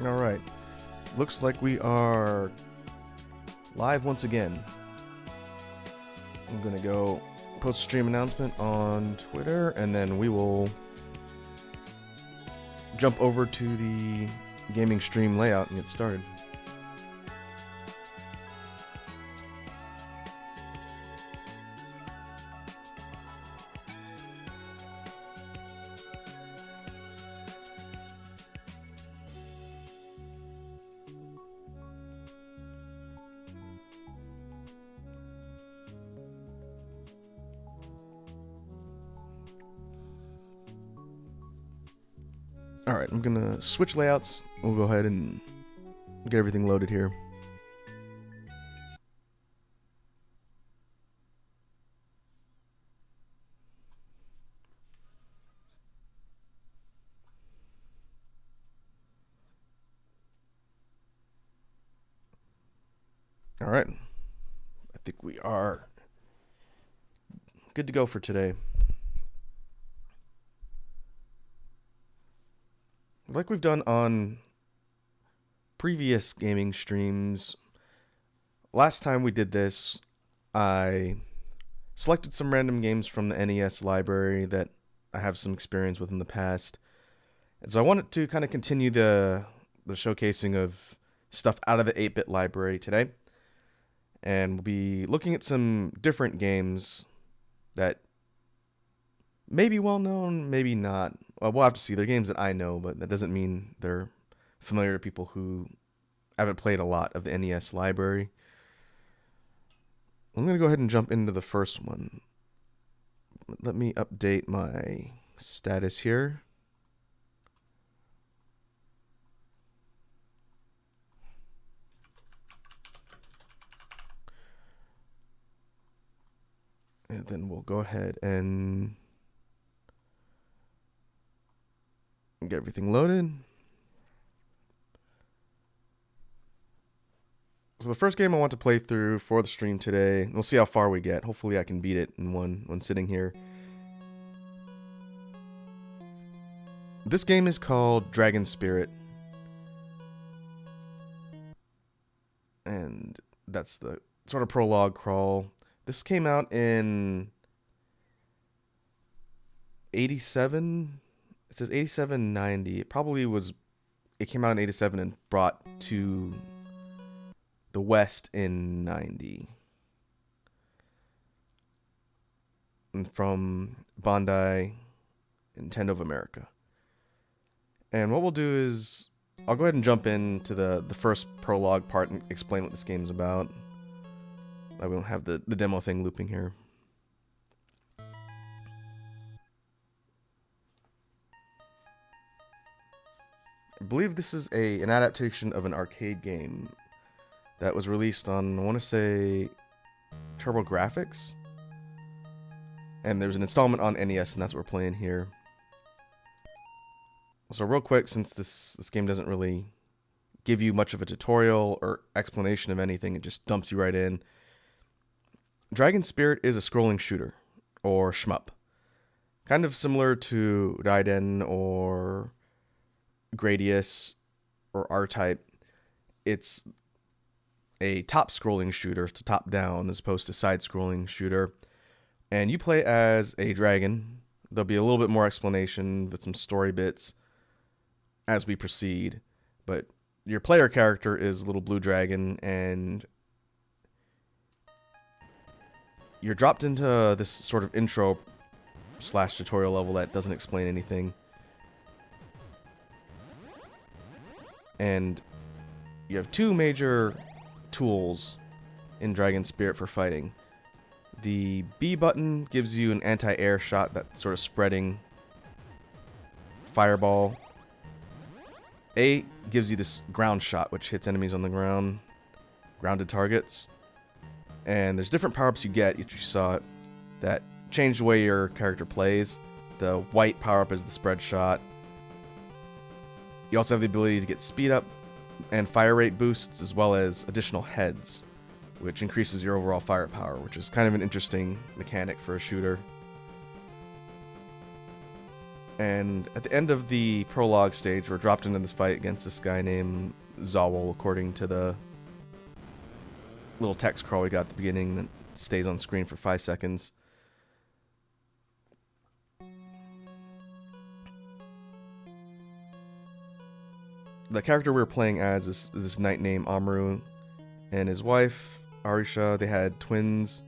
Alright, looks like we are live once again. I'm gonna go post stream announcement on Twitter, and then we will jump over to the gaming stream layout and get started. Alright, I'm gonna switch layouts. We'll go ahead and get everything loaded here. Alright, I think we are good to go for today. Like we've done on previous gaming streams, last time we did this, I selected some random games from the NES library that I have some experience with in the past. And so I wanted to kind of continue the showcasing of stuff out of the 8-bit library today. And we'll be looking at some different games that may be well known, maybe not. Well, we'll have to see. They're games that I know, but that doesn't mean they're familiar to people who haven't played a lot of the NES library. I'm going to go ahead and jump into the first one. Let me update my status here. And then we'll go ahead and get everything loaded. So the first game I want to play through for the stream today, we'll see how far we get. Hopefully I can beat it in one sitting here. This game is called Dragon Spirit. And that's the sort of prologue crawl. This came out in 87. It says 87-90. It came out in 87 and brought to the West in 90. And from Bandai, Nintendo of America. And what we'll do is, I'll go ahead and jump into the first prologue part and explain what this game's about. I don't have the demo thing looping here. I believe this is an adaptation of an arcade game that was released on, I want to say, TurboGrafx. And there's an installment on NES, and that's what we're playing here. So real quick, since this game doesn't really give you much of a tutorial or explanation of anything, it just dumps you right in. Dragon Spirit is a scrolling shooter, or shmup. Kind of similar to Raiden or Gradius or R-Type. It's a top-scrolling shooter, to top-down, as opposed to side-scrolling shooter. And you play as a dragon. There'll be a little bit more explanation with some story bits as we proceed. But your player character is Little Blue Dragon, and you're dropped into this sort of intro / tutorial level that doesn't explain anything. And you have two major tools in Dragon Spirit for fighting. The B button gives you an anti-air shot, that sort of spreading fireball. A gives you this ground shot, which hits enemies on the ground, grounded targets. And there's different power-ups you get, if you saw it, that change the way your character plays. The white power-up is the spread shot. You also have the ability to get speed up and fire rate boosts, as well as additional heads, which increases your overall firepower, which is kind of an interesting mechanic for a shooter. And at the end of the prologue stage, we're dropped into this fight against this guy named Zawal, according to the little text crawl we got at the beginning that stays on screen for 5 seconds. The character we were playing as is this knight named Amaru, and his wife, Arisha. They had twins,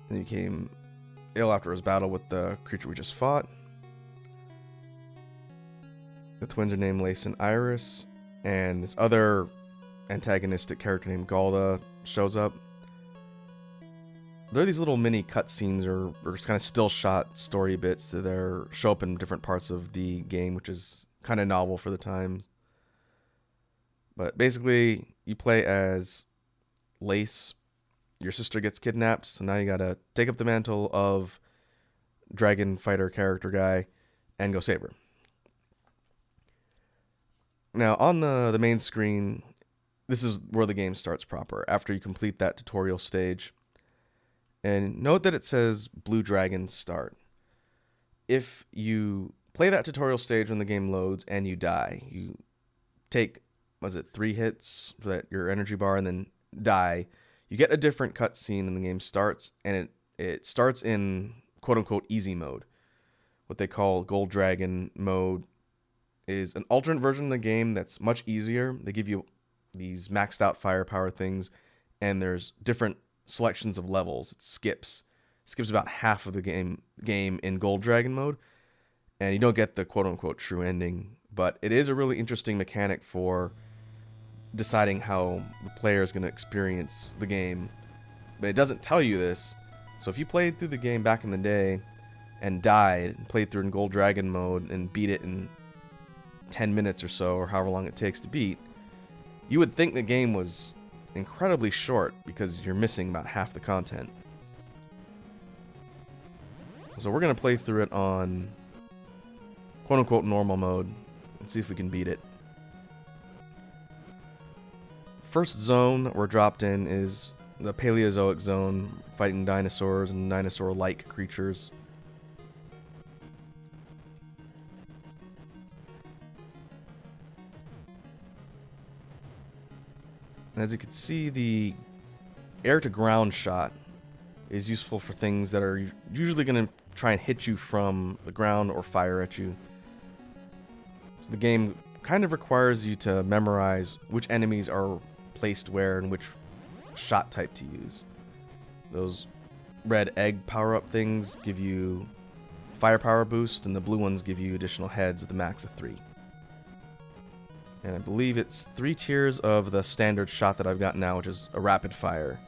and he became ill after his battle with the creature we just fought. The twins are named Lace and Iris, and this other antagonistic character named Galda shows up. There are these little mini cutscenes or just kind of still shot story bits that show up in different parts of the game, which is kind of novel for the times. But basically, you play as Lace. Your sister gets kidnapped, so now you gotta take up the mantle of dragon fighter character guy and go save her. Now, on the main screen, this is where the game starts proper, after you complete that tutorial stage. And note that it says Blue Dragon Start. If you play that tutorial stage when the game loads and you die, you take, 3 hits for your energy bar and then die, you get a different cutscene and the game starts, and it starts in quote-unquote easy mode. What they call Gold Dragon mode is an alternate version of the game that's much easier. They give you these maxed out firepower things, and there's different selections of levels. It skips about half of the game in Gold Dragon mode, and you don't get the quote-unquote true ending. But it is a really interesting mechanic for deciding how the player is going to experience the game. But it doesn't tell you this. So if you played through the game back in the day and died and played through in Gold Dragon mode and beat it in 10 minutes or so, or however long it takes to beat, you would think the game was incredibly short because you're missing about half the content. So we're going to play through it on quote-unquote normal mode and see if we can beat it. First zone we're dropped in is the Paleozoic zone, fighting dinosaurs and dinosaur-like creatures. And as you can see, the air-to-ground shot is useful for things that are usually going to try and hit you from the ground or fire at you. So the game kind of requires you to memorize which enemies are placed where and which shot type to use. Those red egg power-up things give you firepower boost, and the blue ones give you additional heads with a max of 3. And I believe it's 3 tiers of the standard shot that I've got now, which is a rapid fire.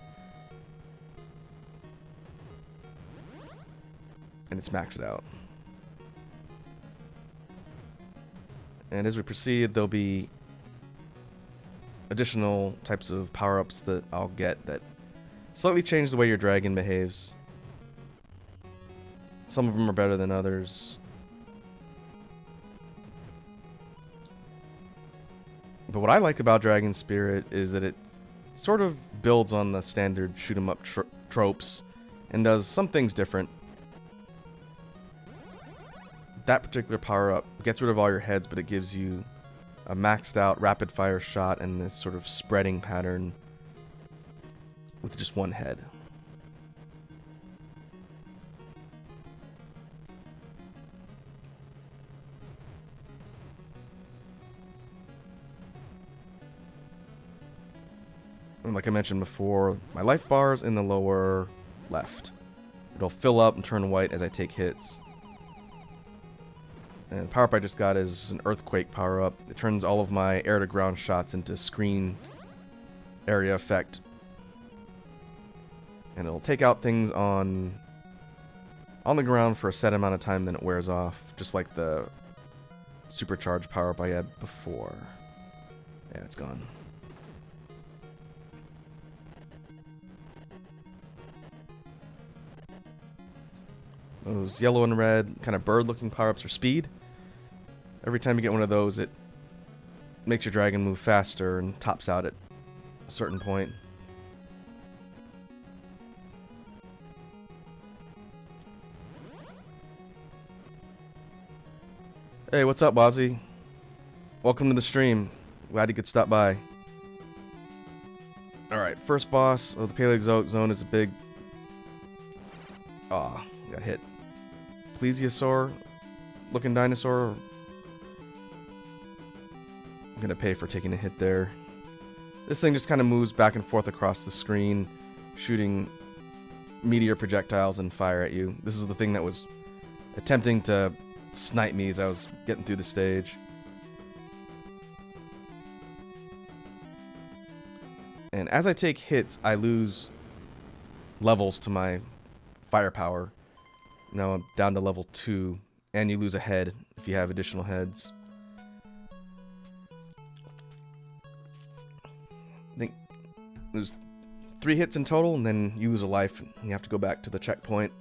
And it's maxed out. And as we proceed, there'll be additional types of power-ups that I'll get that slightly change the way your dragon behaves. Some of them are better than others. But what I like about Dragon Spirit is that it sort of builds on the standard shoot-'em-up tropes and does some things different. That particular power-up gets rid of all your heads, but it gives you a maxed out rapid fire shot and this sort of spreading pattern with just one head. And like I mentioned before, my life bar is in the lower left. It'll fill up and turn white as I take hits. And the power-up I just got is an Earthquake power-up. It turns all of my air-to-ground shots into screen area effect. And it'll take out things on the ground for a set amount of time, then it wears off, just like the supercharged power-up I had before. Yeah, it's gone. Those yellow and red kind of bird-looking power-ups are speed. Every time you get one of those, it makes your dragon move faster and tops out at a certain point. Hey, what's up, Wazzy? Welcome to the stream. Glad you could stop by. Alright, first boss of the Paleozoic zone is a big... Aw, got hit. Plesiosaur looking dinosaur. I'm gonna pay for taking a hit there. This thing just kind of moves back and forth across the screen, shooting meteor projectiles and fire at you. This is the thing that was attempting to snipe me as I was getting through the stage. And as I take hits, I lose levels to my firepower. Now I'm down to level 2, and you lose a head if you have additional heads. I think there's 3 hits in total, and then you lose a life, and you have to go back to the checkpoint.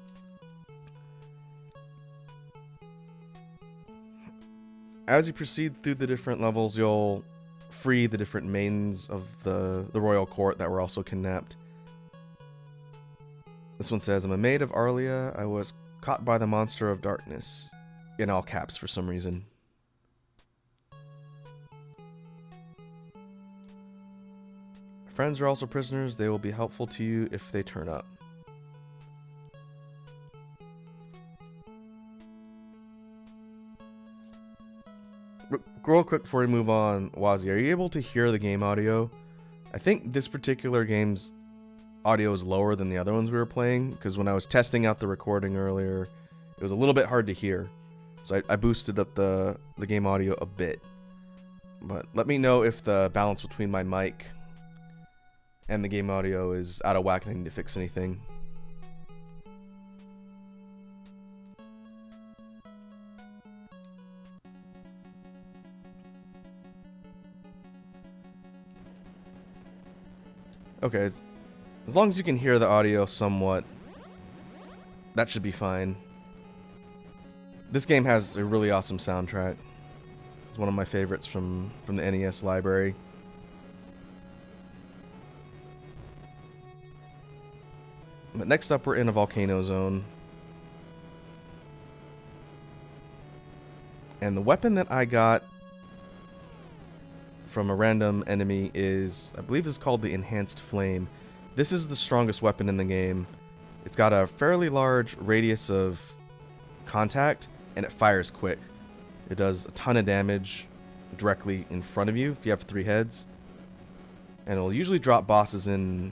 As you proceed through the different levels, you'll free the different maidens of the royal court that were also kidnapped. This one says, I'm a maid of Arlia. I was caught by the monster of darkness. In all caps for some reason. Friends are also prisoners. They will be helpful to you if they turn up. Real quick before we move on, Wazzy, are you able to hear the game audio? I think this particular game's audio is lower than the other ones we were playing, because when I was testing out the recording earlier, it was a little bit hard to hear. So I boosted up the game audio a bit. But let me know if the balance between my mic and the game audio is out of whack and I need to fix anything. Okay, as long as you can hear the audio somewhat, that should be fine. This game has a really awesome soundtrack. It's one of my favorites from the NES library. But next up, we're in a volcano zone. And the weapon that I got from a random enemy is, I believe it's called the Enhanced Flame. This is the strongest weapon in the game. It's got a fairly large radius of contact, and it fires quick. It does a ton of damage directly in front of you if you have 3 heads. And it'll usually drop bosses in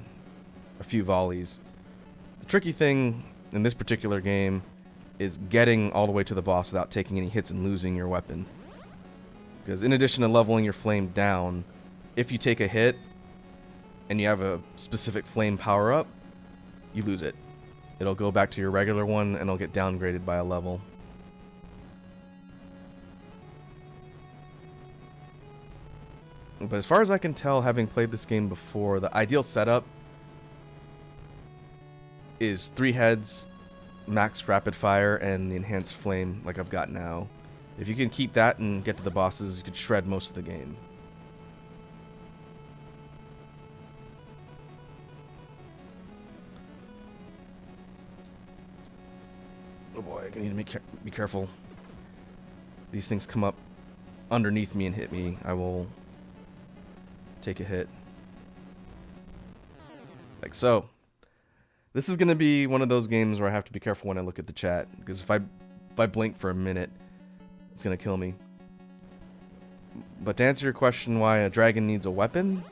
a few volleys. The tricky thing in this particular game is getting all the way to the boss without taking any hits and losing your weapon. Because in addition to leveling your flame down, if you take a hit and you have a specific flame power up, you lose it. It'll go back to your regular one and it'll get downgraded by a level. But as far as I can tell, having played this game before, the ideal setup is 3 heads, max rapid fire, and the enhanced flame like I've got now. If you can keep that and get to the bosses, you could shred most of the game. Oh boy, I need to be careful. These things come up underneath me and hit me. I will take a hit. Like so. This is going to be one of those games where I have to be careful when I look at the chat, because if I blink for a minute, it's going to kill me. But to answer your question why a dragon needs a weapon,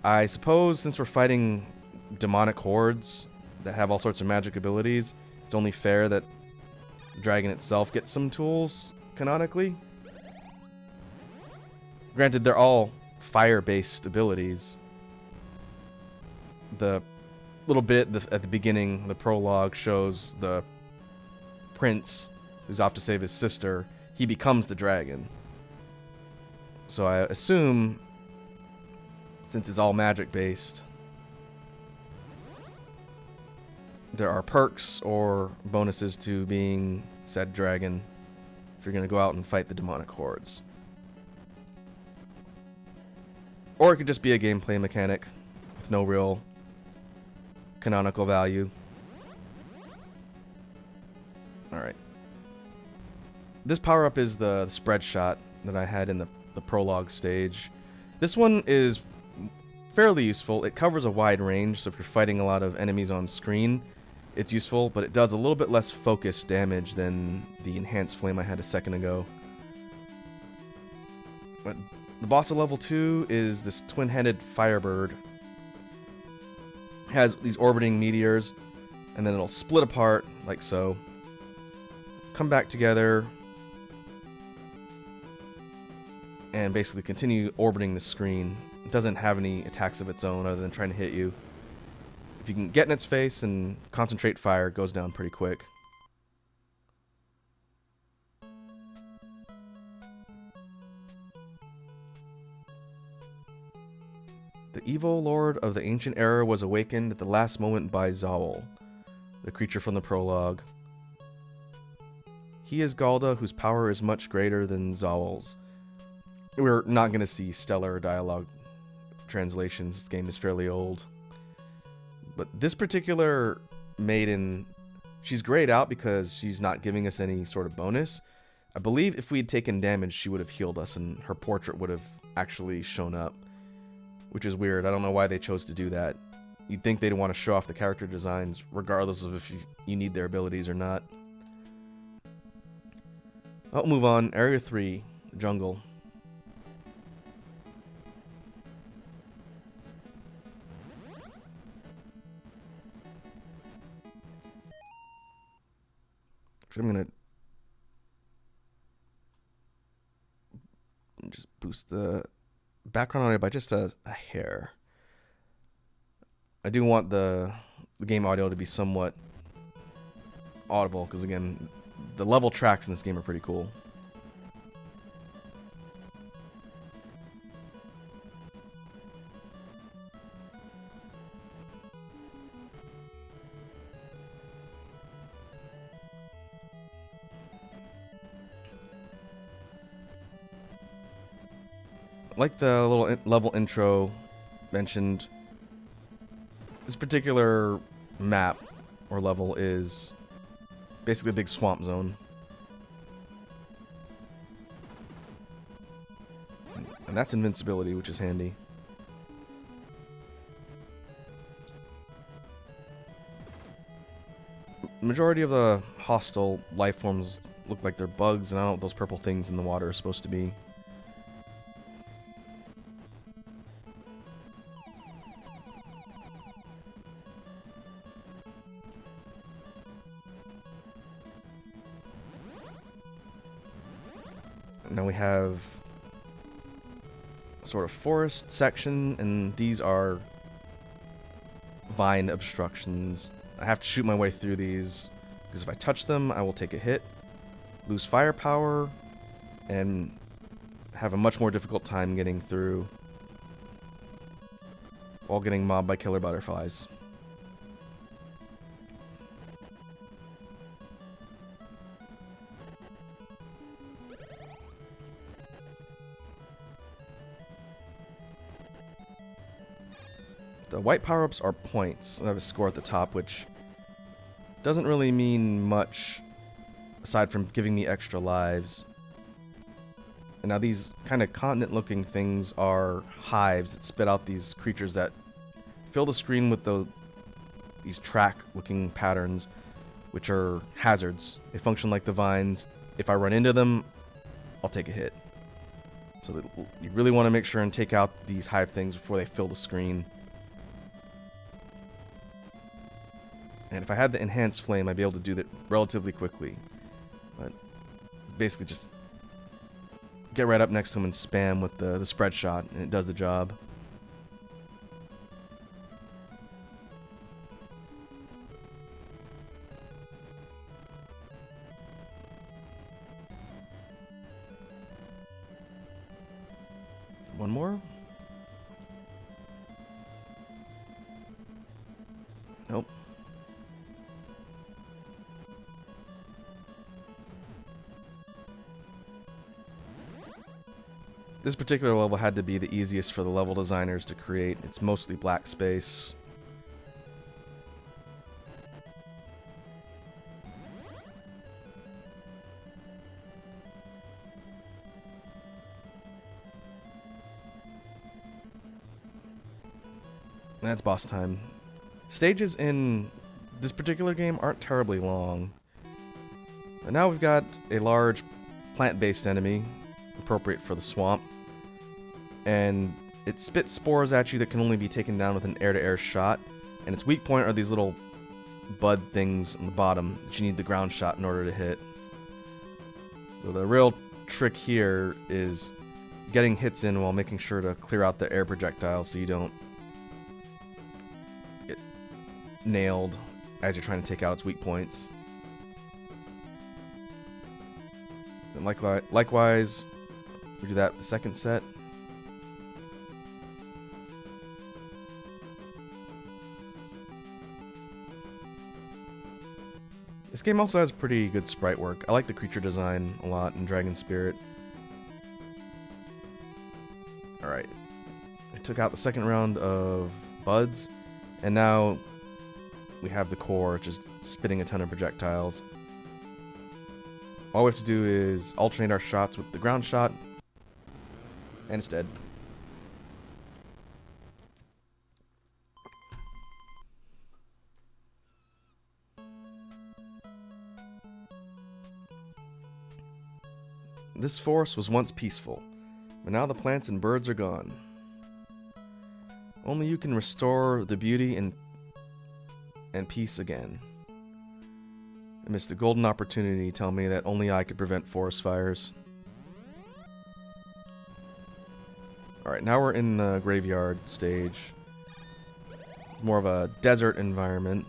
I suppose since we're fighting demonic hordes that have all sorts of magic abilities, it's only fair that the dragon itself gets some tools, canonically. Granted, they're all fire-based abilities. The little bit at the beginning, the prologue, shows the prince who's off to save his sister. He becomes the dragon. So I assume, since it's all magic based, there are perks or bonuses to being said dragon if you're going to go out and fight the demonic hordes. Or it could just be a gameplay mechanic with no real canonical value. Alright. this power-up is the spread shot that I had in the prologue stage. This one is fairly useful. It covers a wide range, so if you're fighting a lot of enemies on screen, it's useful, but it does a little bit less focused damage than the enhanced flame I had a second ago. But the boss of level 2 is this twin-headed firebird. It has these orbiting meteors, and then it'll split apart, like so. Come back together, and basically continue orbiting the screen. It doesn't have any attacks of its own other than trying to hit you. If you can get in its face and concentrate fire, it goes down pretty quick. The evil lord of the ancient era was awakened at the last moment by Zawal, the creature from the prologue. He is Galda, whose power is much greater than Zawal's. We're not going to see stellar dialogue translations. This game is fairly old. But this particular maiden, she's grayed out because she's not giving us any sort of bonus. I believe if we had taken damage, she would have healed us and her portrait would have actually shown up, which is weird. I don't know why they chose to do that. You'd think they'd want to show off the character designs regardless of if you need their abilities or not. I'll move on. Area 3, Jungle. I'm going to just boost the background audio by just a hair. I do want the game audio to be somewhat audible because, again, the level tracks in this game are pretty cool. Like the little level intro mentioned, this particular map or level is basically a big swamp zone. And that's invincibility, which is handy. Majority of the hostile life forms look like they're bugs, and I don't know what those purple things in the water are supposed to be. Now we have a sort of forest section, and these are vine obstructions. I have to shoot my way through these, because if I touch them, I will take a hit, lose firepower, and have a much more difficult time getting through while getting mobbed by killer butterflies. The white power-ups are points. I have a score at the top, which doesn't really mean much aside from giving me extra lives. And now these kind of continent-looking things are hives that spit out these creatures that fill the screen with these track-looking patterns, which are hazards. They function like the vines. If I run into them, I'll take a hit. So you really want to make sure and take out these hive things before they fill the screen. And if I had the enhanced flame, I'd be able to do that relatively quickly. But basically just get right up next to him and spam with the spread shot, and it does the job. One more? Nope. This particular level had to be the easiest for the level designers to create. It's mostly black space. That's boss time. Stages in this particular game aren't terribly long. And now we've got a large plant-based enemy, appropriate for the swamp. And it spits spores at you that can only be taken down with an air-to-air shot. And its weak point are these little bud things on the bottom that you need the ground shot in order to hit. So the real trick here is getting hits in while making sure to clear out the air projectiles so you don't get nailed as you're trying to take out its weak points. And likewise, we do that the second set. This game also has pretty good sprite work. I like the creature design a lot in Dragon Spirit. Alright. I took out the second round of buds, and now we have the core just spitting a ton of projectiles. All we have to do is alternate our shots with the ground shot, and it's dead. This forest was once peaceful, but now the plants and birds are gone. Only you can restore the beauty and peace again. I missed a golden opportunity to tell me that only I could prevent forest fires. Alright, now we're in the graveyard stage. More of a desert environment.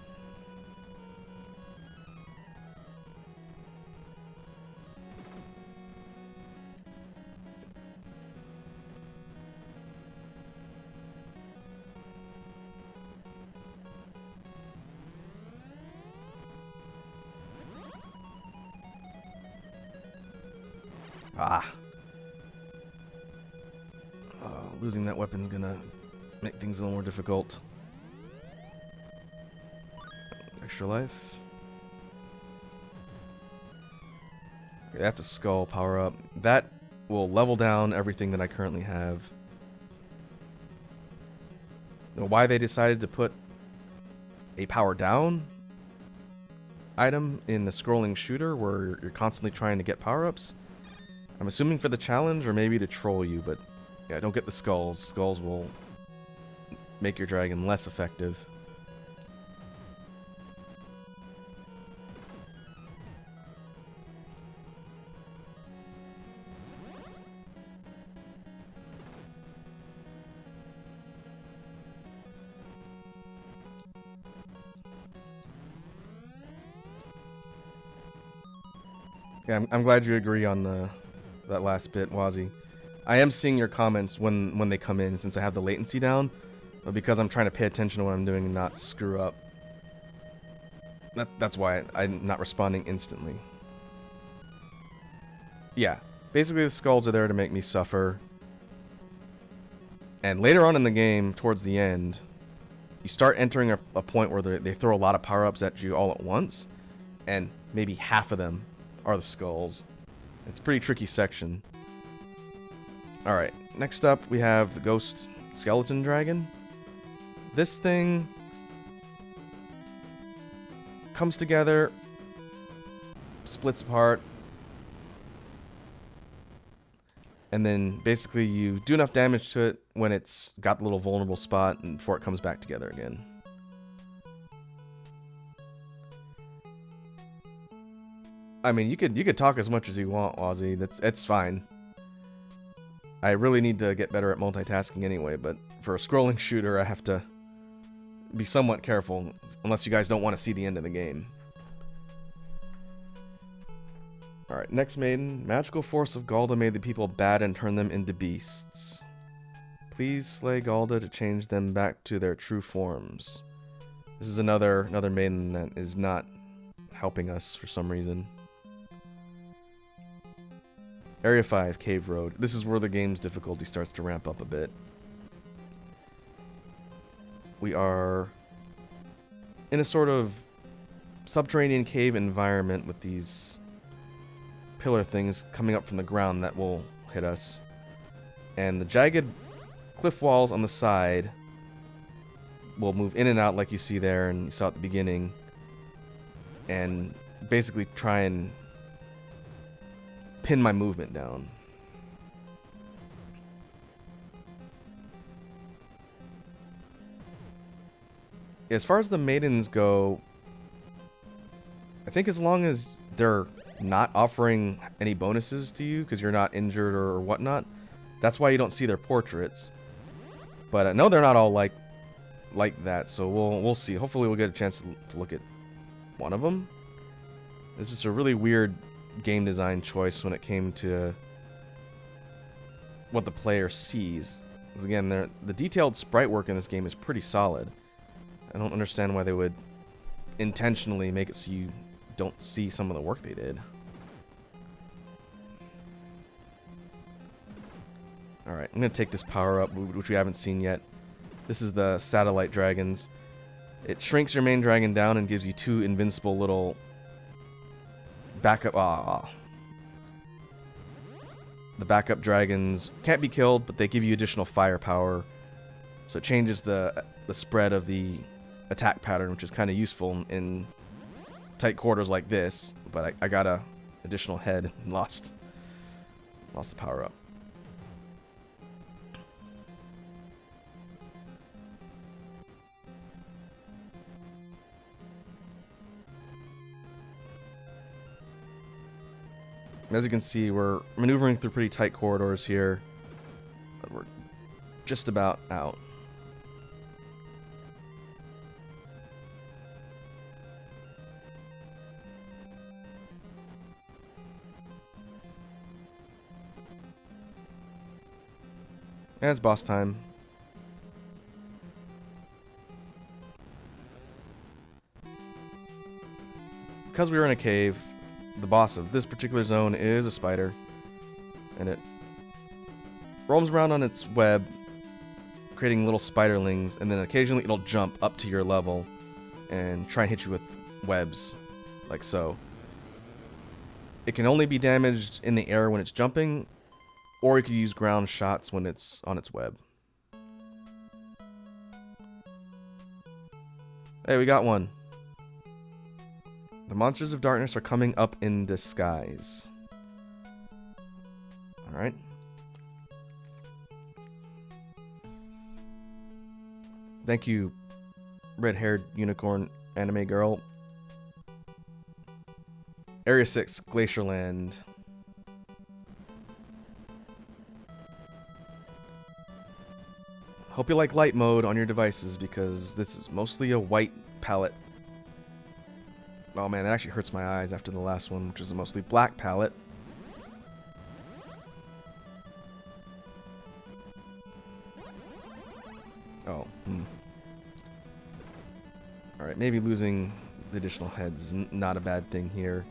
Losing that weapon's gonna make things a little more difficult. Extra life. Okay, that's a skull power-up. That will level down everything that I currently have. Now, why they decided to put a power down item in the scrolling shooter where you're constantly trying to get power-ups, I'm assuming for the challenge or maybe to troll you, but yeah, don't get the skulls. Skulls will make your dragon less effective. Yeah, I'm glad you agree on that last bit, Wazzy. I am seeing your comments when they come in since I have the latency down, but because I'm trying to pay attention to what I'm doing and not screw up. That's why I'm not responding instantly. Yeah, basically the skulls are there to make me suffer. And later on in the game, towards the end, you start entering a point where they throw a lot of power-ups at you all at once, and maybe half of them are the skulls. It's a pretty tricky section. Alright, next up we have the Ghost Skeleton Dragon. This thing comes together, splits apart, and then basically you do enough damage to it when it's got the little vulnerable spot and before it comes back together again. I mean, you could talk as much as you want, Ozzy. It's fine. I really need to get better at multitasking anyway, but for a scrolling shooter, I have to be somewhat careful, unless you guys don't want to see the end of the game. Alright, next maiden. Magical force of Galda made the people bad and turned them into beasts. Please slay Galda to change them back to their true forms. This is another maiden that is not helping us for some reason. Area 5, Cave Road. This is where the game's difficulty starts to ramp up a bit. We are in a sort of subterranean cave environment with these pillar things coming up from the ground that will hit us. And the jagged cliff walls on the side will move in and out like you see there and you saw at the beginning, and basically try and pin my movement down. As far as the maidens go, I think as long as they're not offering any bonuses to you because you're not injured or whatnot, that's why you don't see their portraits. But no, they're not all like that, so we'll see. Hopefully we'll get a chance to look at one of them. It's just a really weird game design choice when it came to what the player sees. Because again, the detailed sprite work in this game is pretty solid. I don't understand why they would intentionally make it so you don't see some of the work they did. Alright, I'm going to take this power up, which we haven't seen yet. This is the Satellite Dragons. It shrinks your main dragon down and gives you 2 invincible little backup. The backup dragons can't be killed, but they give you additional firepower. So it changes the spread of the attack pattern, which is kind of useful in tight quarters like this. But I got a additional head and lost the power up. As you can see, we're maneuvering through pretty tight corridors here, but we're just about out. And it's boss time. Because we were in a cave, the boss of this particular zone is a spider, and it roams around on its web, creating little spiderlings, and then occasionally it'll jump up to your level and try and hit you with webs, like so. It can only be damaged in the air when it's jumping, or you could use ground shots when it's on its web. Hey, we got one. The monsters of darkness are coming up in disguise. Alright. Thank you, red-haired unicorn anime girl. Area 6, Glacierland. Hope you like light mode on your devices because this is mostly a white palette. Oh man, that actually hurts my eyes after the last one, which is a mostly black palette. Oh, Alright, maybe losing the additional heads is not a bad thing here.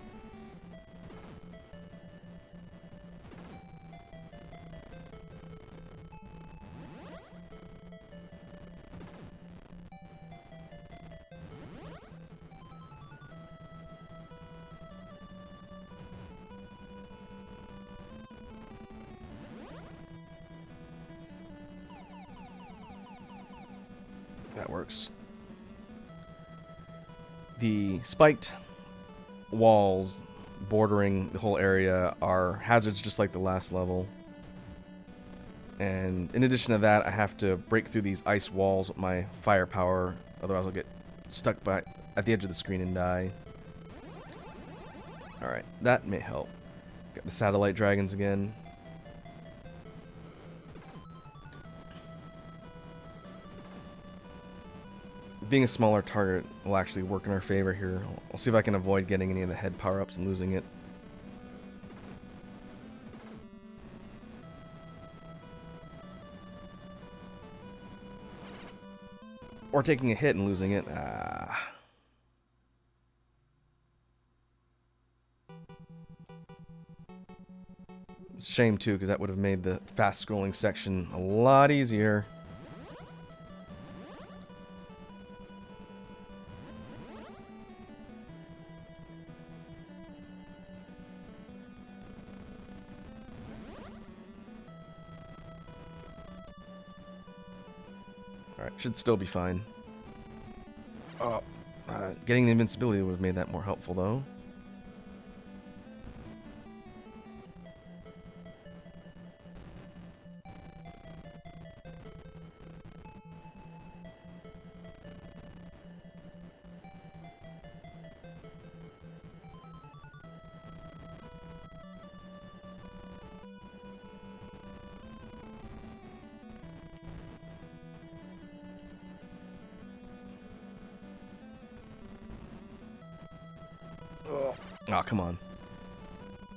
That works. The spiked walls bordering the whole area are hazards just like the last level. And in addition to that, I have to break through these ice walls with my firepower, otherwise I'll get stuck at the edge of the screen and die. Alright, that may help. Got the satellite dragons again. Being a smaller target will actually work in our favor here. I'll see if I can avoid getting any of the head power-ups and losing it. Or taking a hit and losing it. Shame too, because that would have made the fast-scrolling section a lot easier. Alright, should still be fine. Oh, getting the invincibility would have made that more helpful, though. Oh, come on.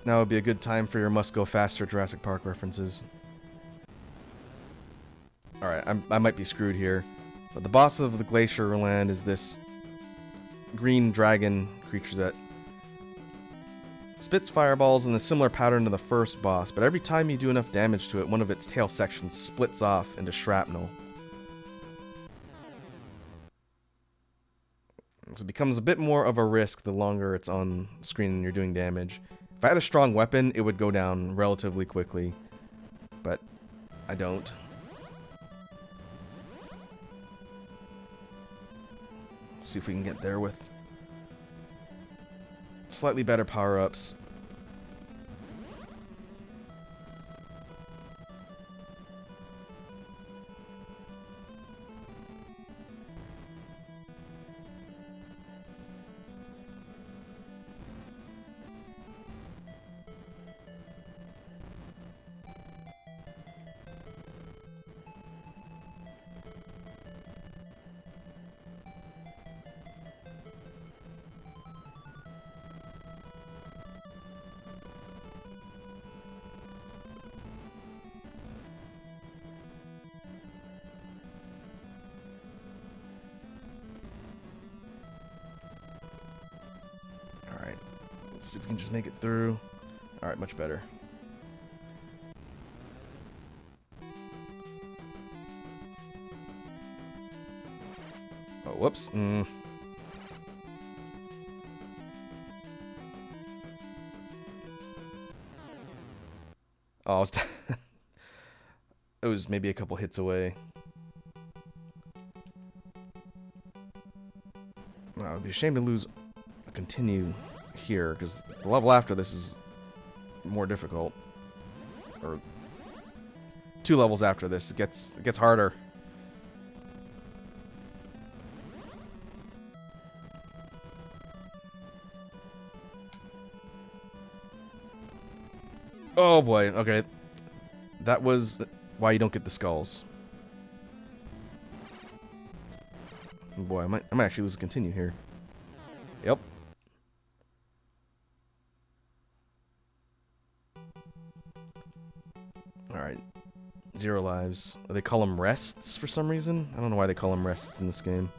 Now would be a good time for your must go faster Jurassic Park references. Alright, I might be screwed here. But the boss of the Glacier Land is this green dragon creature that spits fireballs in a similar pattern to the first boss, but every time you do enough damage to it, one of its tail sections splits off into shrapnel. So it becomes a bit more of a risk the longer it's on screen and you're doing damage. If I had a strong weapon, it would go down relatively quickly, but I don't. Let's see if we can get there with slightly better power-ups. Let's see if we can just make it through. Alright, much better. Oh, whoops. Oh, it was maybe a couple hits away. Wow, it would be a shame to lose a continue here, because the level after this is more difficult. Or 2 levels after this, it gets harder. Oh boy, okay. That was why you don't get the skulls. Boy, I might actually lose a continue here. Yep. Alright. 0 lives. They call them rests for some reason. I don't know why they call them rests in this game.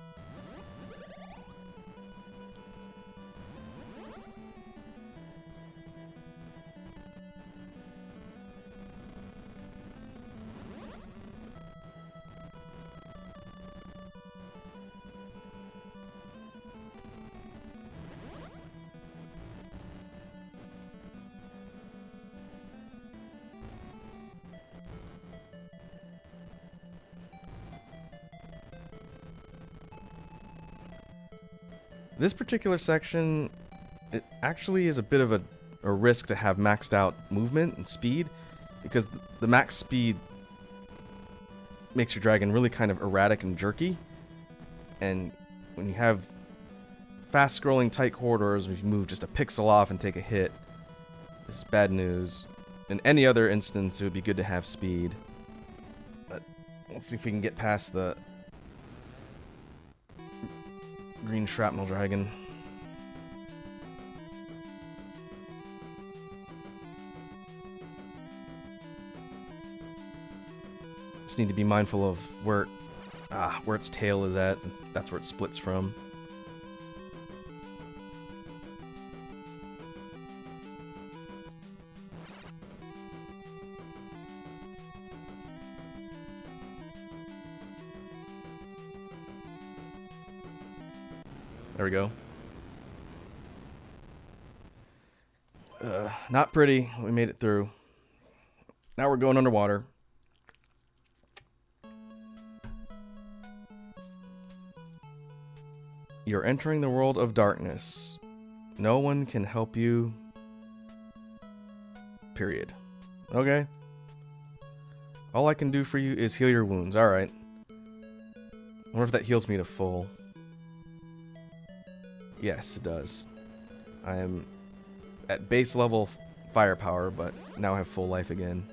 This particular section, it actually is a bit of a risk to have maxed out movement and speed, because the max speed makes your dragon really kind of erratic and jerky, and when you have fast scrolling tight corridors where you move just a pixel off and take a hit, this is bad news. In any other instance, it would be good to have speed, but let's see if we can get past the green shrapnel dragon. Just need to be mindful of where its tail is at, since that's where it splits from. There we go. Not pretty. We made it through. Now we're going underwater. You're entering the world of darkness. No one can help you. Period. Okay. All I can do for you is heal your wounds. Alright. I wonder if that heals me to full. Yes, it does. I am at base level firepower, but now I have full life again.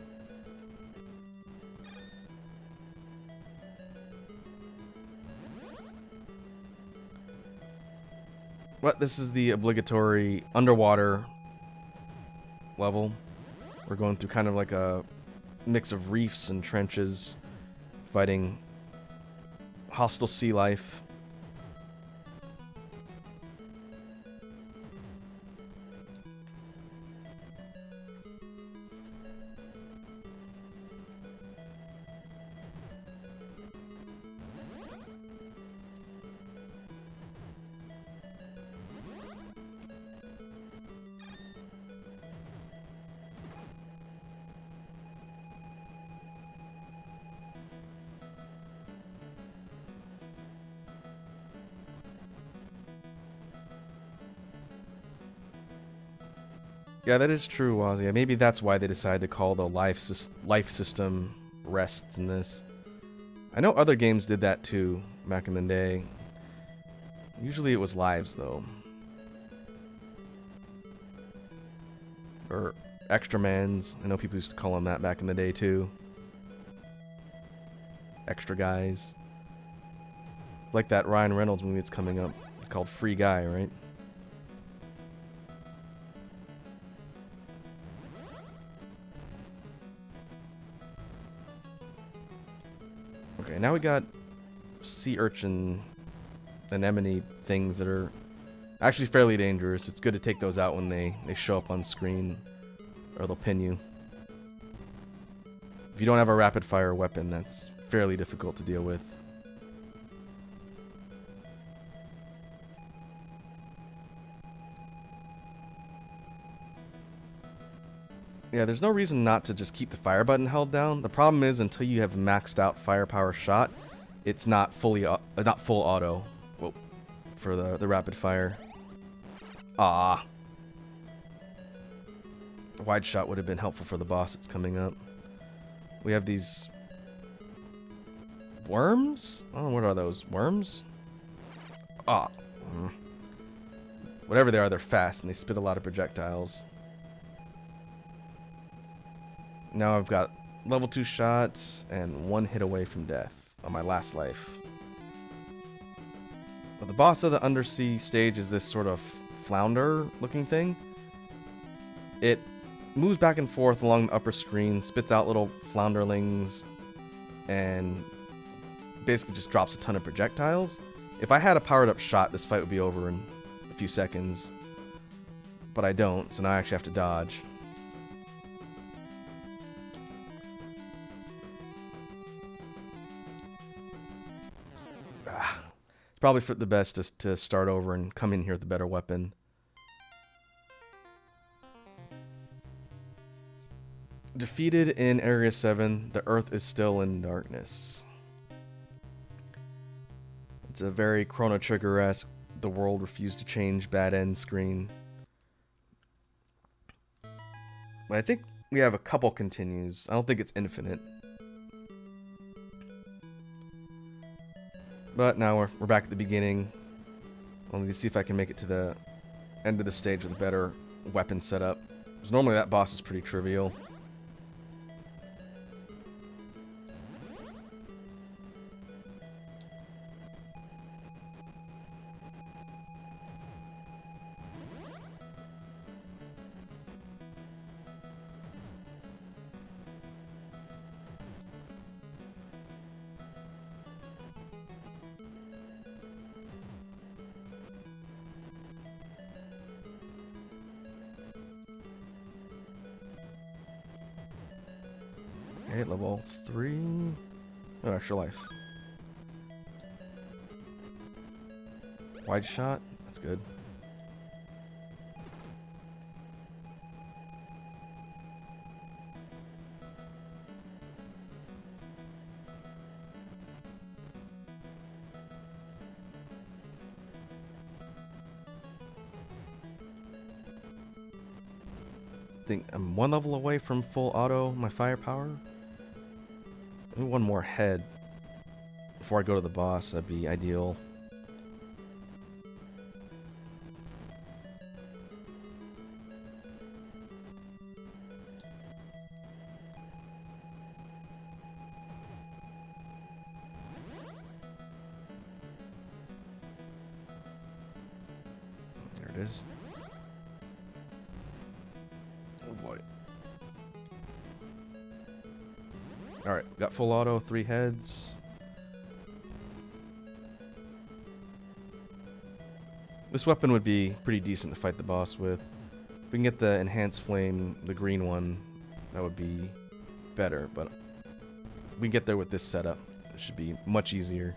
But this is the obligatory underwater level. We're going through kind of like a mix of reefs and trenches, fighting hostile sea life. Yeah, that is true, Wazia. Maybe that's why they decided to call the life system rests in this. I know other games did that too back in the day. Usually it was lives, though. Or extra mans. I know people used to call them that back in the day too. Extra guys. It's like that Ryan Reynolds movie that's coming up. It's called Free Guy, right? Okay, now we got sea urchin anemone things that are actually fairly dangerous. It's good to take those out when they show up on screen, or they'll pin you. If you don't have a rapid fire weapon, that's fairly difficult to deal with. Yeah, there's no reason not to just keep the fire button held down. The problem is until you have maxed out firepower shot, it's not fully not full auto. Whoa, for the rapid fire. Ah. Wide shot would have been helpful for the boss that's coming up. We have these worms? Oh, what are those? Worms? Ah. Whatever they are, they're fast and they spit a lot of projectiles. Now I've got level 2 shots and 1 hit away from death on my last life. But the boss of the undersea stage is this sort of flounder looking thing. It moves back and forth along the upper screen, spits out little flounderlings, and basically just drops a ton of projectiles. If I had a powered up shot, this fight would be over in a few seconds. But I don't, so now I actually have to dodge. It's probably for the best to start over and come in here with a better weapon. Defeated in Area 7, the Earth is still in darkness. It's a very Chrono Trigger-esque, the world refused to change, bad end screen. But I think we have a couple continues. I don't think it's infinite. But now we're back at the beginning. I'll need to see if I can make it to the end of the stage with a better weapon setup. Because normally that boss is pretty trivial. Okay, level 3. Oh, extra life. Wide shot. That's good. think I'm one level away from full auto my firepower. Maybe one more head before I go to the boss. That'd be ideal. There it is. Oh boy. Alright, got full auto, 3 heads. This weapon would be pretty decent to fight the boss with. If we can get the enhanced flame, the green one, that would be better, but we can get there with this setup. It should be much easier.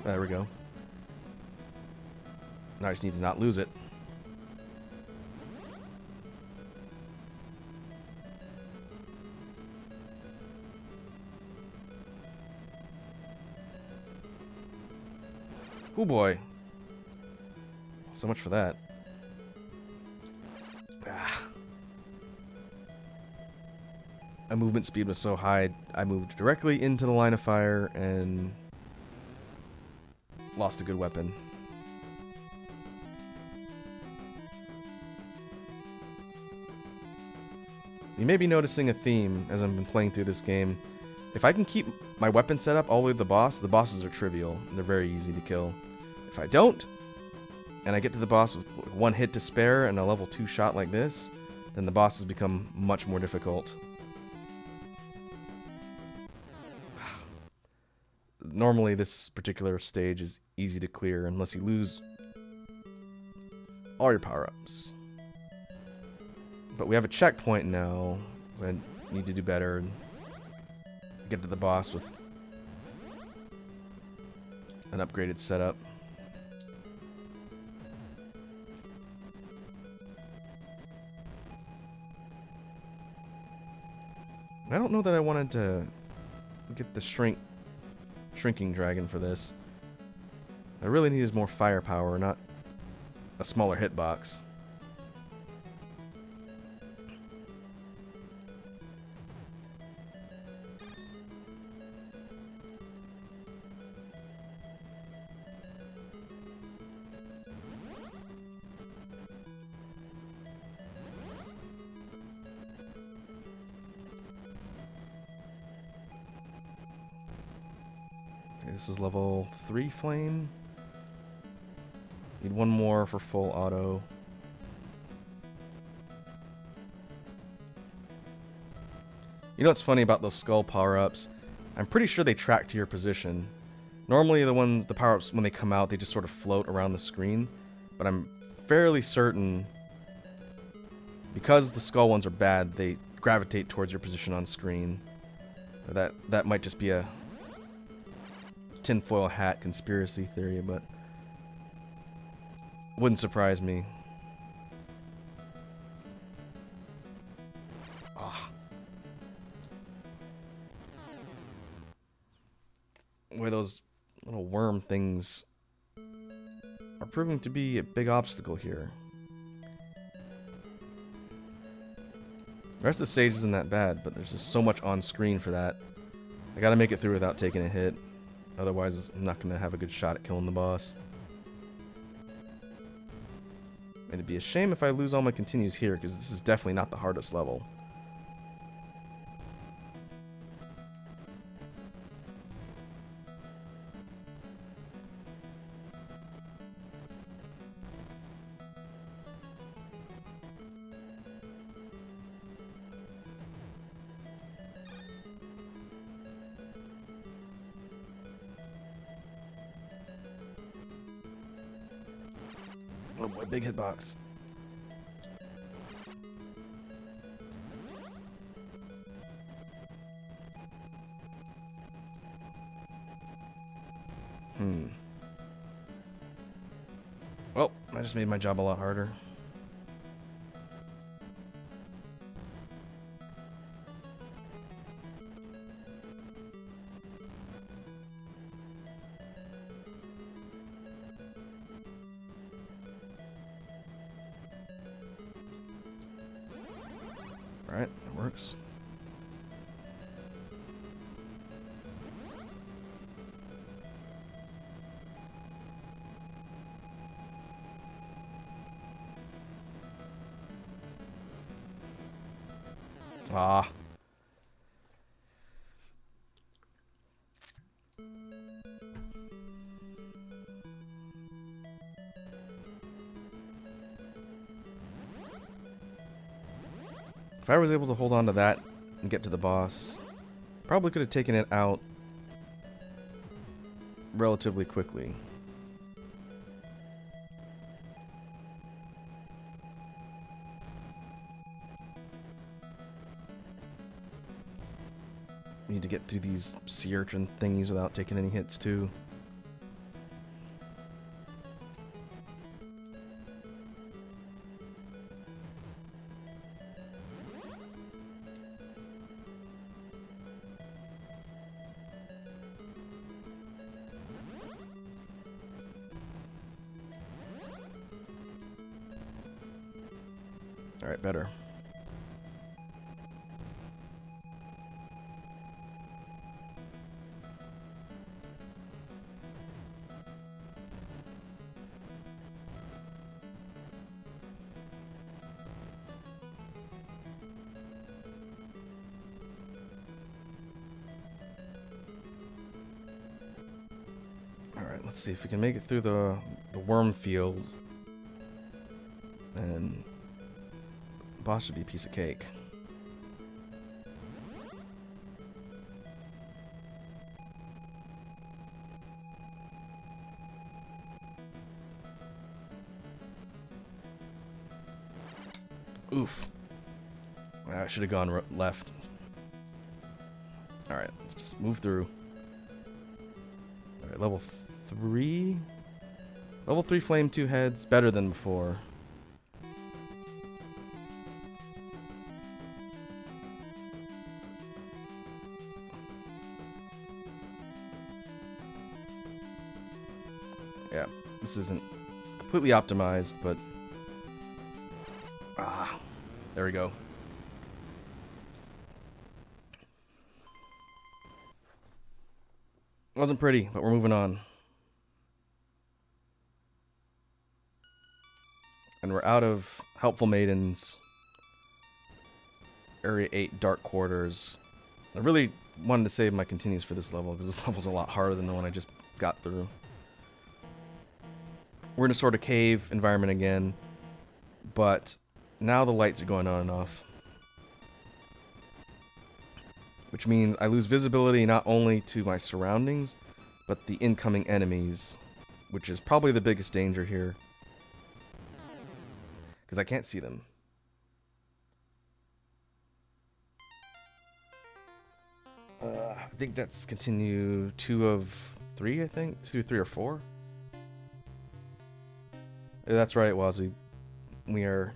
There we go. Now I just need to not lose it. Oh boy. So much for that. Ah. My movement speed was so high, I moved directly into the line of fire and lost a good weapon. You may be noticing a theme as I've been playing through this game. If I can keep my weapon set up all the way to the bosses are trivial. They're very easy to kill. If I don't, and I get to the boss with one hit to spare and a level 2 shot like this, then the bosses become much more difficult. Normally this particular stage is easy to clear unless you lose all your power-ups. But we have a checkpoint now. I need to do better and get to the boss with an upgraded setup. I don't know that I wanted to get the shrinking dragon for this. I really need is more firepower, not a smaller hitbox. This is level 3 flame. Need one more for full auto. You know what's funny about those skull power-ups? I'm pretty sure they track to your position. Normally the power-ups, when they come out, they just sort of float around the screen. But I'm fairly certain, because the skull ones are bad, they gravitate towards your position on screen. That might just be a tinfoil hat conspiracy theory, but wouldn't surprise me. Oh. Where those little worm things are proving to be a big obstacle here. The rest of the stage isn't that bad, but there's just so much on screen for that. I gotta make it through without taking a hit. Otherwise, I'm not going to have a good shot at killing the boss. And it'd be a shame if I lose all my continues here, because this is definitely not the hardest level. Oh boy, big hitbox. Well, I just made my job a lot harder. Alright, that works. Ah. If I was able to hold on to that and get to the boss, probably could have taken it out relatively quickly. Need to get through these sea urchin thingies without taking any hits too. Alright, better. Alright, let's see if we can make it through the worm field. And the boss should be a piece of cake. Oof. I should have gone left. Alright, let's just move through. Alright, level 3? Level 3 flame, 2 heads, better than before. Yeah, this isn't completely optimized, but... there we go. Wasn't pretty, but we're moving on. And we're out of helpful maidens. Area 8 dark quarters. I really wanted to save my continues for this level, because this level's a lot harder than the one I just got through. We're in a sort of cave environment again, but now the lights are going on and off. Which means I lose visibility not only to my surroundings, but the incoming enemies, which is probably the biggest danger here. Because I can't see them. I think that's continue 2 of 3, I think? 2, 3, or 4? That's right, Wazzy. We are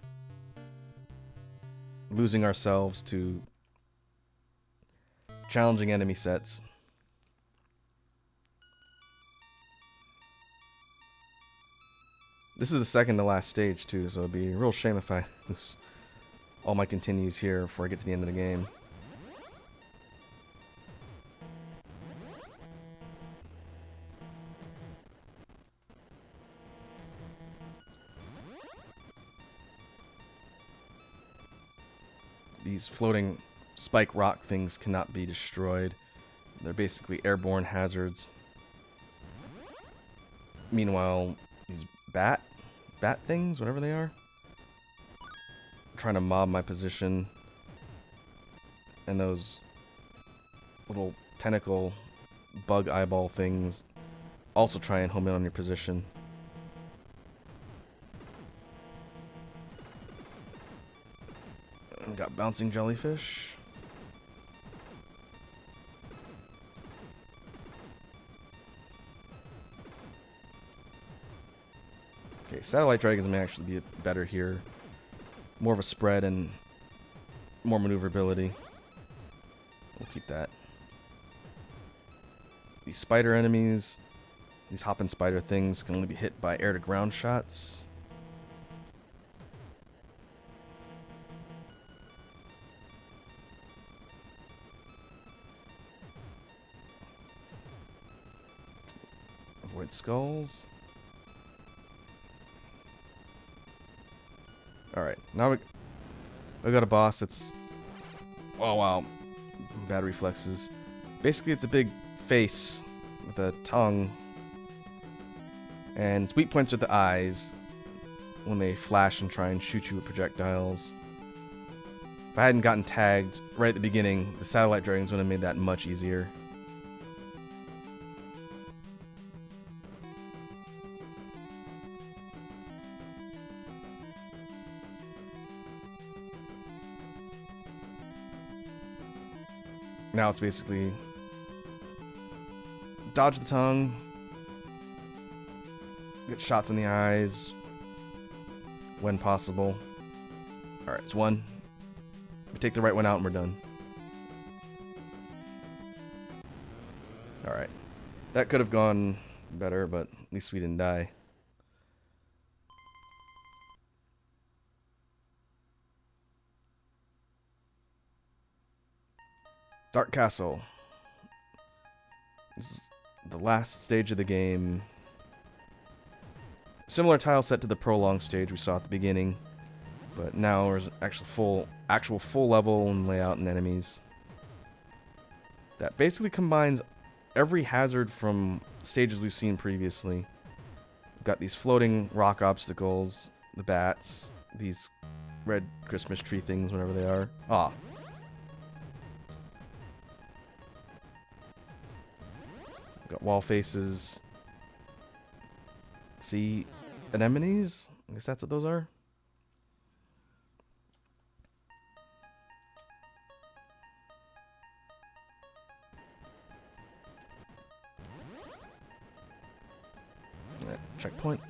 losing ourselves to challenging enemy sets. This is the second to last stage too, so it'd be a real shame if I lose all my continues here before I get to the end of the game. These floating spike rock things cannot be destroyed. They're basically airborne hazards. Meanwhile, these bat things, whatever they are, trying to mob my position. And those little tentacle bug eyeball things also try and home in on your position. And got bouncing jellyfish. Okay, satellite dragons may actually be better here. More of a spread and more maneuverability. We'll keep that. These spider enemies, these hopping spider things, can only be hit by air-to-ground shots. Avoid skulls. Alright, now we got a boss that's... Oh, wow. Bad reflexes. Basically, it's a big face with a tongue. And its weak points are the eyes when they flash and try and shoot you with projectiles. If I hadn't gotten tagged right at the beginning, the satellite dragons would have made that much easier. Now it's basically dodge the tongue, get shots in the eyes when possible. Alright, it's one. We take the right one out and we're done. Alright. That could have gone better, but at least we didn't die. Dark Castle. This is the last stage of the game. Similar tile set to the prologue stage we saw at the beginning, but now there's actual full level and layout and enemies. That basically combines every hazard from stages we've seen previously. We've got these floating rock obstacles, the bats, these red Christmas tree things, whatever they are. Ah. Got wall faces. Sea anemones? I guess that's what those are. Checkpoint.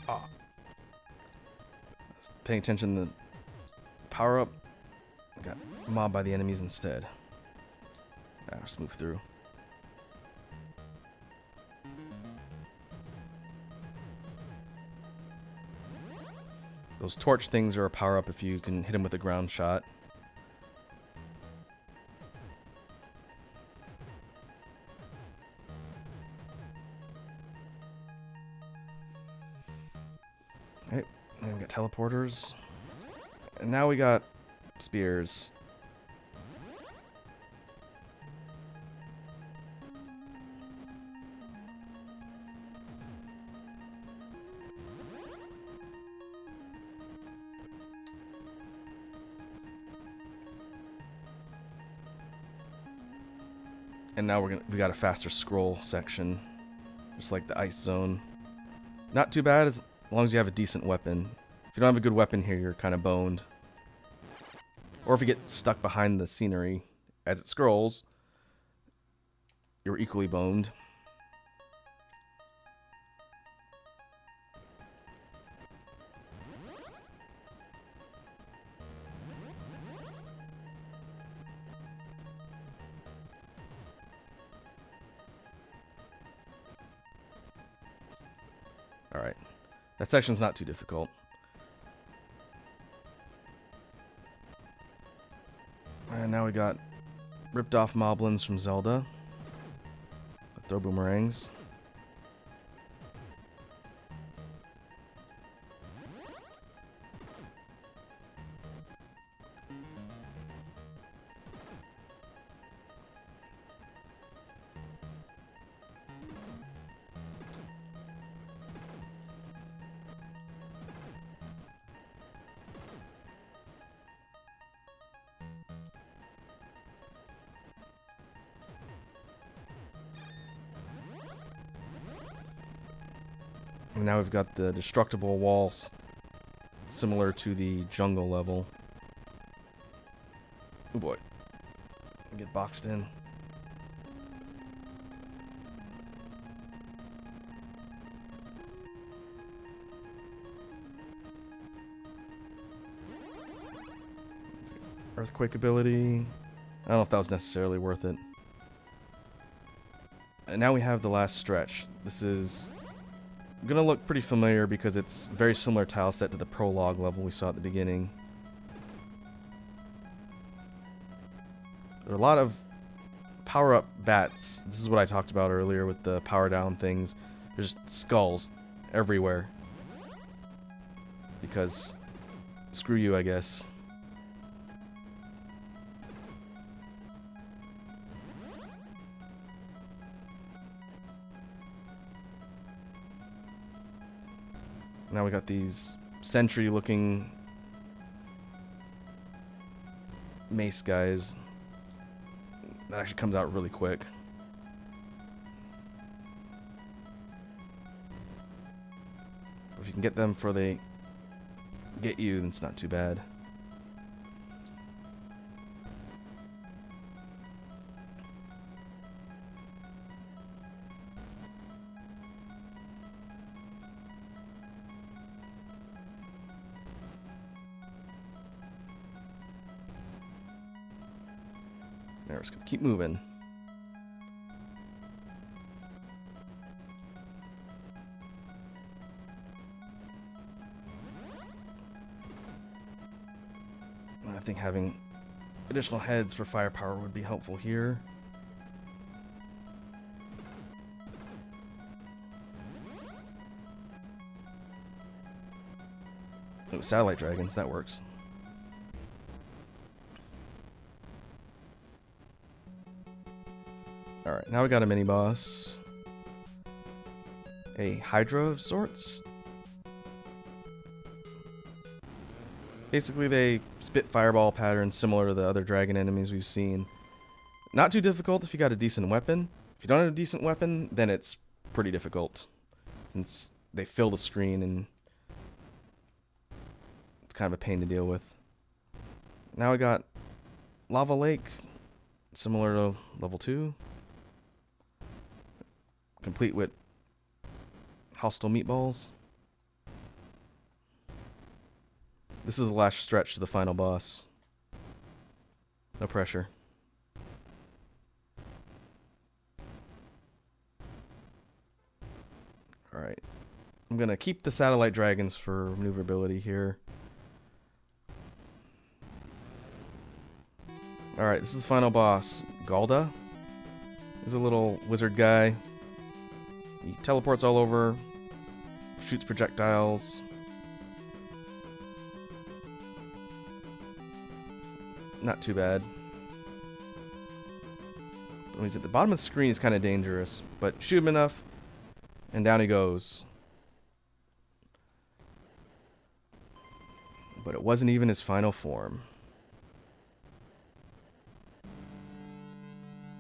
Ah. Paying attention to the power up. Got mobbed by the enemies instead. I'll just move through. Those torch things are a power up if you can hit them with a ground shot. Alright, and we got teleporters. And now we got spears. And now we got a faster scroll section, just like the ice zone. Not too bad as long as you have a decent weapon. If you don't have a good weapon here, you're kind of boned. Or if you get stuck behind the scenery as it scrolls, you're equally boned. Alright. That section's not too difficult. And now we got ripped off moblins from Zelda. Throw boomerangs. And now we've got the destructible walls, similar to the jungle level. Oh boy. Get boxed in. Earthquake ability. I don't know if that was necessarily worth it. And now we have the last stretch. This is gonna look pretty familiar because it's very similar tile set to the prologue level we saw at the beginning. There are a lot of power-up bats. This is what I talked about earlier with the power-down things. There's skulls everywhere. Because, screw you, I guess. Now we got these sentry-looking mace guys. That actually comes out really quick. If you can get them before they get you, then it's not too bad. There, just gonna keep moving. I think having additional heads for firepower would be helpful here. Oh, satellite dragons, that works. Alright, now we got a mini boss. A Hydra of sorts. Basically, they spit fireball patterns similar to the other dragon enemies we've seen. Not too difficult if you got a decent weapon. If you don't have a decent weapon, then it's pretty difficult, since they fill the screen and it's kind of a pain to deal with. Now we got Lava Lake, similar to level 2. Complete with hostile meatballs. This is the last stretch to the final boss. No pressure. Alright. I'm gonna keep the satellite dragons for maneuverability here. Alright, this is the final boss. Galda. He's a little wizard guy. He teleports all over, shoots projectiles. Not too bad. When he's at the bottom of the screen, he's kind of dangerous, but shoot him enough, and down he goes. But it wasn't even his final form.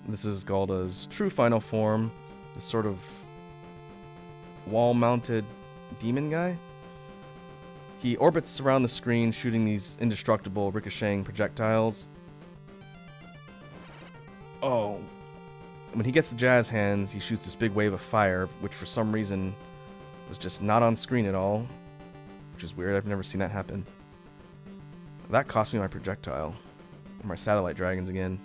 This is Galda's true final form. This sort of wall-mounted demon guy. He orbits around the screen, shooting these indestructible ricocheting projectiles. Oh. When he gets the jazz hands, he shoots this big wave of fire, which for some reason was just not on screen at all. Which is weird, I've never seen that happen. That cost me my projectile. My satellite dragons again.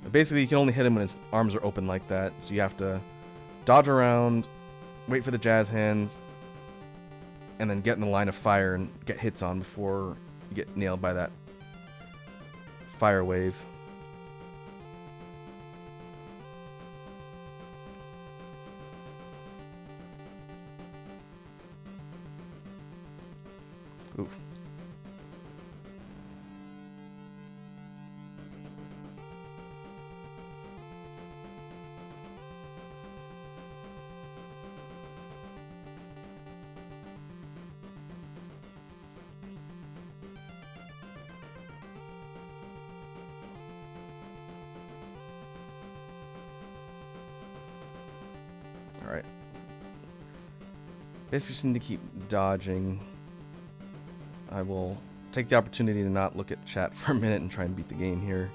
But basically, you can only hit him when his arms are open like that, so you have to dodge around, wait for the jazz hands, and then get in the line of fire and get hits on before you get nailed by that fire wave. Oof. Alright. Basically just need to keep dodging. I will take the opportunity to not look at chat for a minute and try and beat the game here.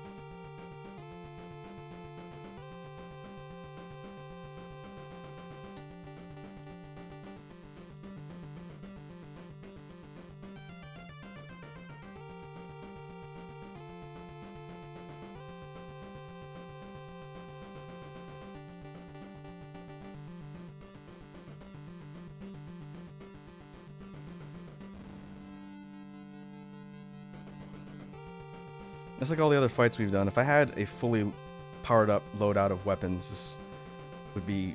Just like all the other fights we've done, if I had a fully powered up loadout of weapons, this would be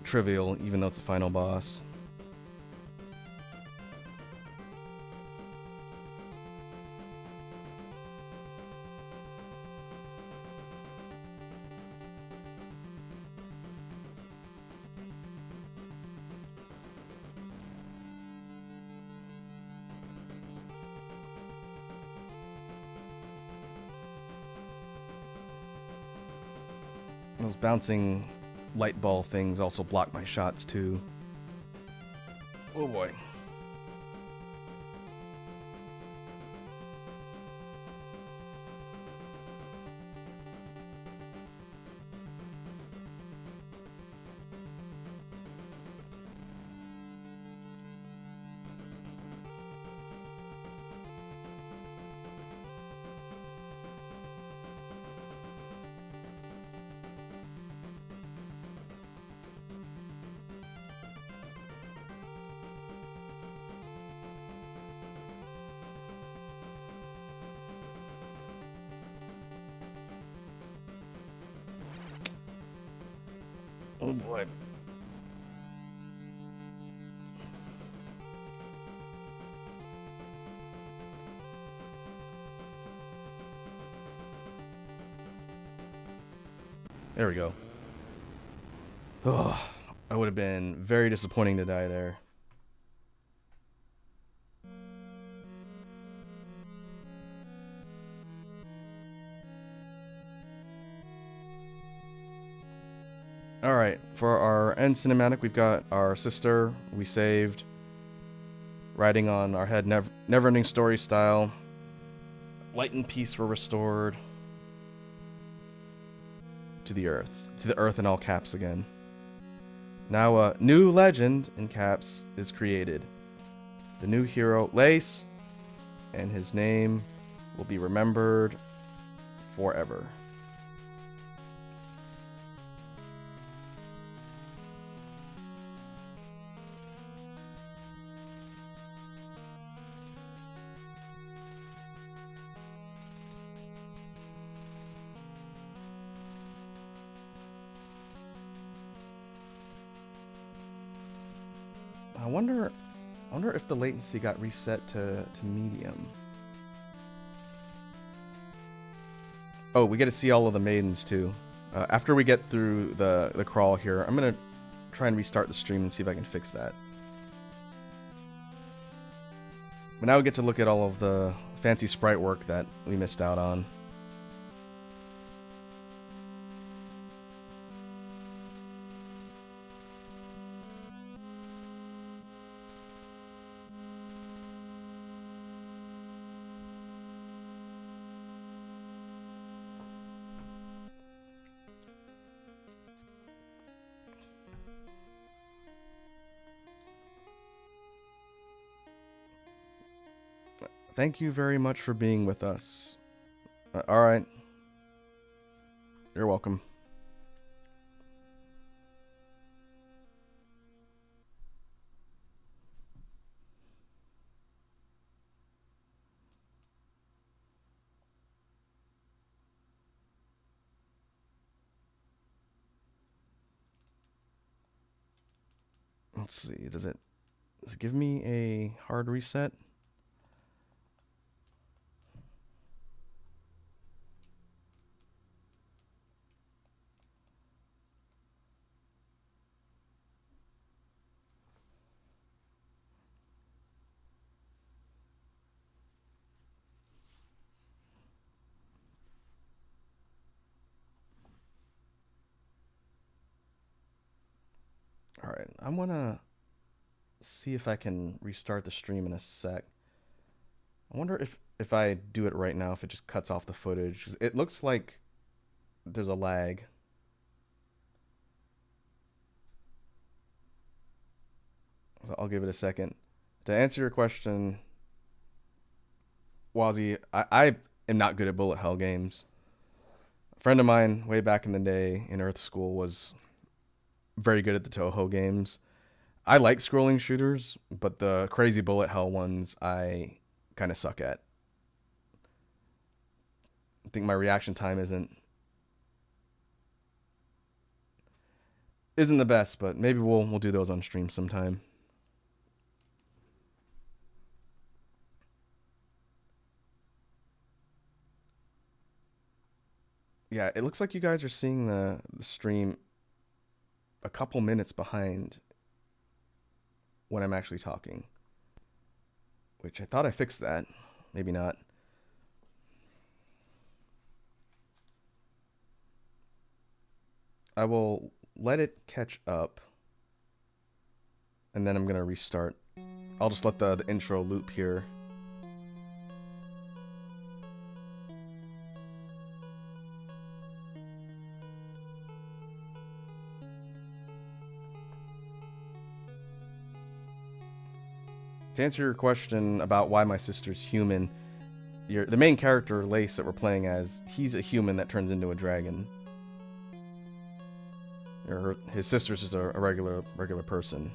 trivial, even though it's a final boss. Those bouncing light ball things also block my shots too. Oh boy. Oh boy. There we go. Oh, I would have been very disappointing to die there. Alright, for our end cinematic, we've got our sister we saved, riding on our head, never-ending story style. Light and peace were restored to the earth in all caps again. Now a new legend in caps is created. The new hero, Lace, and his name will be remembered forever. I wonder if the latency got reset to medium. Oh, we get to see all of the maidens too. After we get through the crawl here, I'm gonna try and restart the stream and see if I can fix that. But now we get to look at all of the fancy sprite work that we missed out on. Thank you very much for being with us. Alright. You're welcome. Let's see, does it give me a hard reset? Alright, I'm gonna see if I can restart the stream in a sec. I wonder if I do it right now, if it just cuts off the footage. It looks like there's a lag. So I'll give it a second. To answer your question, Wazzy, I am not good at bullet hell games. A friend of mine way back in the day in Earth School was very good at the Toho games. I like scrolling shooters, but the crazy bullet hell ones I kind of suck at. I think my reaction time isn't the best, but maybe we'll do those on stream sometime. Yeah, it looks like you guys are seeing the stream a couple minutes behind when I'm actually talking, which I thought I fixed that. Maybe not. I will let it catch up, and then I'm gonna restart. I'll just let the intro loop here. To answer your question about why my sister's human, the main character, Lace, that we're playing as, he's a human that turns into a dragon. His sister's just a regular person.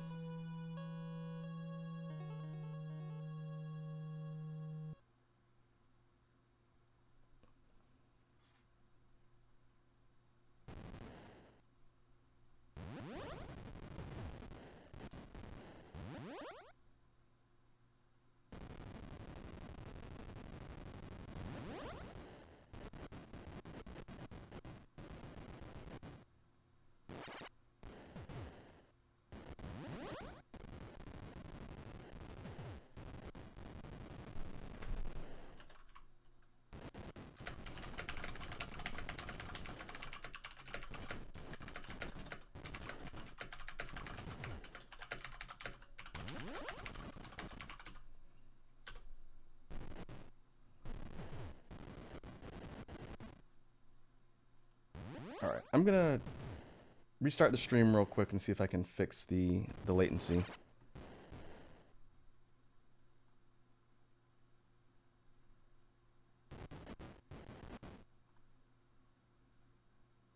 Alright, I'm gonna restart the stream real quick and see if I can fix the latency.